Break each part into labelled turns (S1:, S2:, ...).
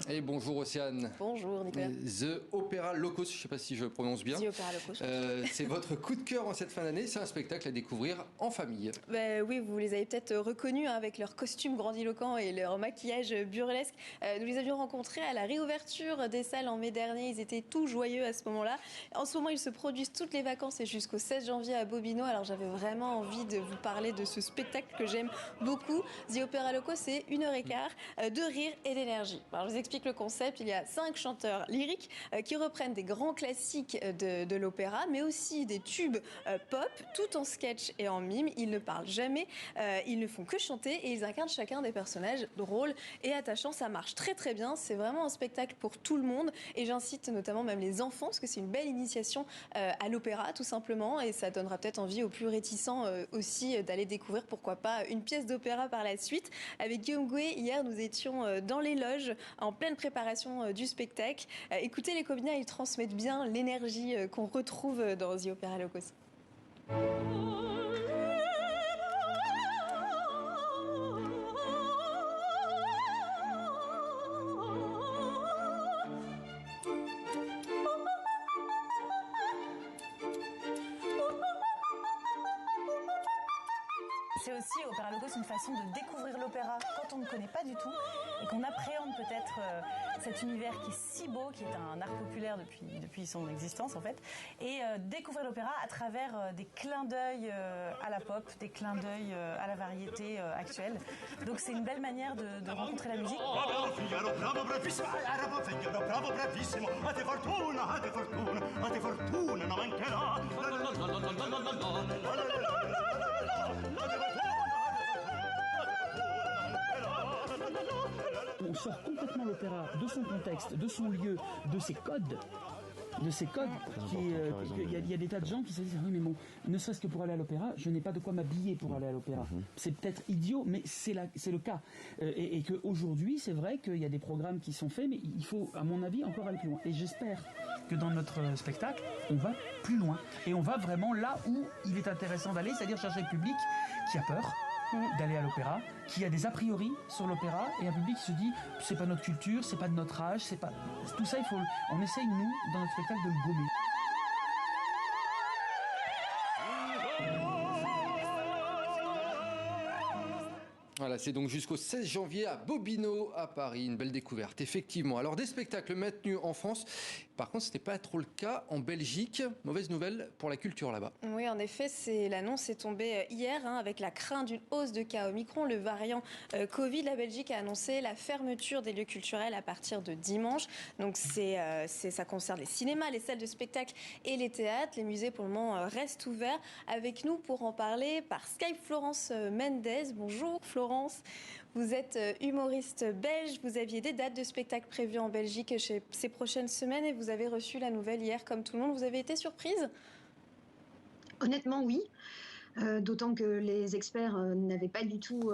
S1: Et bonjour Océane.
S2: Bonjour Nicolas.
S1: The Opera Locos, je ne sais pas si je prononce bien.
S2: The Opera Locos.
S1: C'est votre coup de cœur en cette fin d'année, c'est un spectacle à découvrir en famille.
S2: Oui, vous les avez peut-être reconnus avec leurs costumes grandiloquents et leur maquillage burlesque. Nous les avions rencontrés à la réouverture des salles en mai dernier. Ils étaient tout joyeux à ce moment-là. En ce moment, ils se produisent toutes les vacances et jusqu'au 16 janvier à Bobino. Alors j'avais vraiment envie de vous parler de ce spectacle que j'aime beaucoup. The Opera Locos, c'est 1h15 de rire et d'énergie. Alors je vous explique le concept. Il y a 5 chanteurs lyriques qui reprennent des grands classiques de l'opéra, mais aussi des tubes pop, tout en sketch et en mime. Ils ne parlent jamais, ils ne font que chanter et ils incarnent chacun des personnages drôles et attachants. Ça marche très très bien. C'est vraiment un spectacle pour tout le monde et j'incite notamment même les enfants parce que c'est une belle initiation à l'opéra tout simplement et ça donnera peut-être envie aux plus réticents aussi d'aller découvrir pourquoi pas une pièce d'opéra par la suite. Avec Guillaume Gouet, hier nous étions dans les loges en pleine préparation du spectacle. Écoutez, les comédiens, ils transmettent bien l'énergie qu'on retrouve dans The Opera Locos.
S3: C'est aussi, Opera Locos, une façon de découvrir l'opéra quand on ne connaît pas du tout et qu'on appréhende peut-être cet univers qui est si beau, qui est un art populaire depuis son existence en fait, et découvrir l'opéra à travers des clins d'œil à la pop, des clins d'œil à la variété actuelle. Donc c'est une belle manière de rencontrer la musique.
S4: On sort complètement l'opéra de son contexte, de son lieu, de ses codes. Il y a des tas de gens qui se disent oui mais bon, ne serait-ce que pour aller à l'opéra, je n'ai pas de quoi m'habiller pour aller à l'opéra. C'est peut-être idiot, mais c'est le cas. Et qu'aujourd'hui, c'est vrai qu'il y a des programmes qui sont faits, mais il faut, à mon avis, encore aller plus loin. Et j'espère que dans notre spectacle, on va plus loin. Et on va vraiment là où il est intéressant d'aller, c'est-à-dire chercher le public qui a peur d'aller à l'opéra, qui a des a priori sur l'opéra, et un public qui se dit c'est pas notre culture, c'est pas de notre âge, c'est pas tout ça, on essaye nous dans notre spectacle de le gommer.
S1: Voilà, c'est donc jusqu'au 16 janvier à Bobino, à Paris. Une belle découverte, effectivement. Alors, des spectacles maintenus en France. Par contre, ce n'était pas trop le cas en Belgique. Mauvaise nouvelle pour la culture là-bas.
S2: Oui, en effet, l'annonce est tombée hier avec la crainte d'une hausse de cas Omicron. Le variant Covid, la Belgique a annoncé la fermeture des lieux culturels à partir de dimanche. Donc, ça concerne les cinémas, les salles de spectacle et les théâtres. Les musées, pour le moment, restent ouverts. Avec nous, pour en parler, par Skype, Florence Mendes. Bonjour, Florence. Vous êtes humoriste belge, vous aviez des dates de spectacle prévues en Belgique ces prochaines semaines et vous avez reçu la nouvelle hier comme tout le monde. Vous avez été surprise ?
S5: Honnêtement, oui. D'autant que les experts n'avaient pas du tout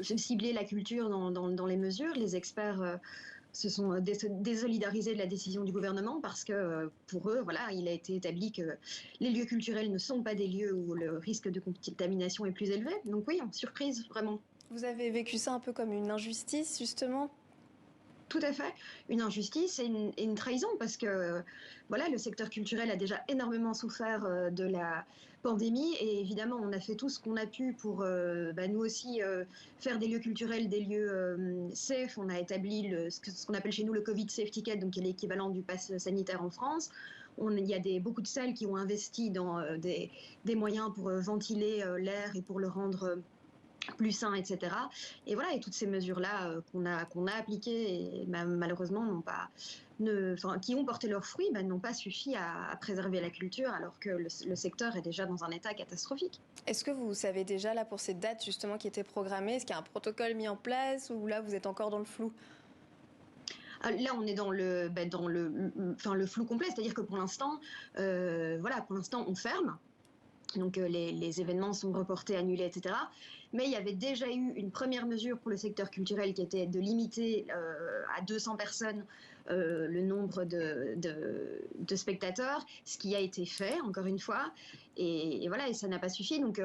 S5: ciblé la culture dans les mesures. Les experts se sont désolidarisés de la décision du gouvernement parce que pour eux, voilà, il a été établi que les lieux culturels ne sont pas des lieux où le risque de contamination est plus élevé. Donc oui, surprise, vraiment.
S2: Vous avez vécu ça un peu comme une injustice, justement ?
S5: Tout à fait, une injustice et une trahison parce que voilà, le secteur culturel a déjà énormément souffert de la pandémie et évidemment on a fait tout ce qu'on a pu pour nous aussi faire des lieux culturels, des lieux safe. On a établi ce qu'on appelle chez nous le Covid Safe Ticket, donc qui est l'équivalent du pass sanitaire en France. Il y a beaucoup de salles qui ont investi dans des moyens pour ventiler l'air et pour le rendre plus sain, etc. Et voilà, et toutes ces mesures-là qu'on a appliquées et malheureusement qui ont porté leurs fruits, n'ont pas suffi à préserver la culture alors que le secteur est déjà dans un état catastrophique.
S2: Est-ce que vous savez déjà là pour ces dates justement qui étaient programmées, est-ce qu'il y a un protocole mis en place ou là vous êtes encore dans le flou ?
S5: Là, on est dans le flou complet, c'est-à-dire que pour l'instant, on ferme. Donc les événements sont reportés, annulés, etc. Mais il y avait déjà eu une première mesure pour le secteur culturel qui était de limiter à 200 personnes le nombre de spectateurs, ce qui a été fait, encore une fois. Et voilà, et ça n'a pas suffi. Donc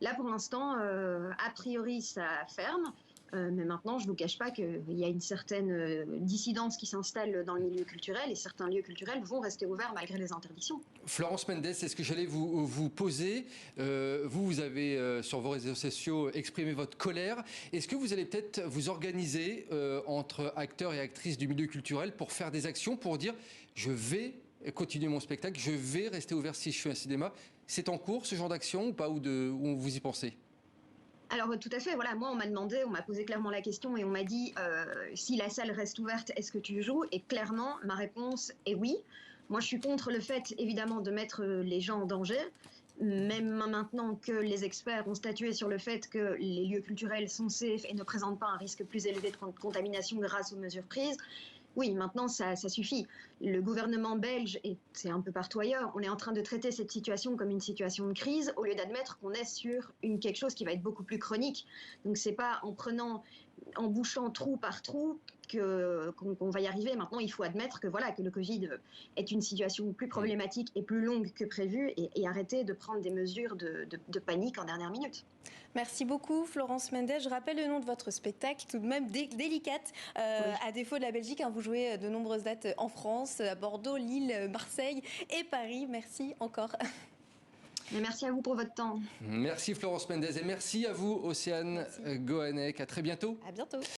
S5: là, pour l'instant, a priori, ça ferme. Mais maintenant, je ne vous cache pas qu'il y a une certaine dissidence qui s'installe dans le milieu culturel et certains lieux culturels vont rester ouverts malgré les interdictions.
S1: Florence Mendes, c'est ce que j'allais vous poser. Vous avez sur vos réseaux sociaux exprimé votre colère. Est-ce que vous allez peut-être vous organiser entre acteurs et actrices du milieu culturel pour faire des actions, pour dire je vais continuer mon spectacle, je vais rester ouvert si je suis un cinéma? C'est en cours ce genre d'action ou pas, ou vous y pensez?
S5: Alors tout à fait, voilà, moi on m'a demandé, on m'a posé clairement la question et on m'a dit si la salle reste ouverte, est-ce que tu joues? Et clairement, ma réponse est oui. Moi je suis contre le fait évidemment de mettre les gens en danger, même maintenant que les experts ont statué sur le fait que les lieux culturels sont safe et ne présentent pas un risque plus élevé de contamination grâce aux mesures prises. Oui, maintenant, ça suffit. Le gouvernement belge, et c'est un peu partout ailleurs, on est en train de traiter cette situation comme une situation de crise, au lieu d'admettre qu'on est sur quelque chose qui va être beaucoup plus chronique. Donc, c'est pas en bouchant trou par trou qu'on va y arriver. Maintenant, il faut admettre que le Covid est une situation plus problématique et plus longue que prévu et arrêter de prendre des mesures de panique en dernière minute.
S2: Merci beaucoup Florence Mendes. Je rappelle le nom de votre spectacle, tout de même délicate. Oui. À défaut de la Belgique, vous jouez de nombreuses dates en France, à Bordeaux, Lille, Marseille et Paris. Merci encore.
S5: Et merci à vous pour votre temps.
S1: Merci Florence Mendes et merci à vous Océane Gohanek. À très bientôt.
S2: À bientôt.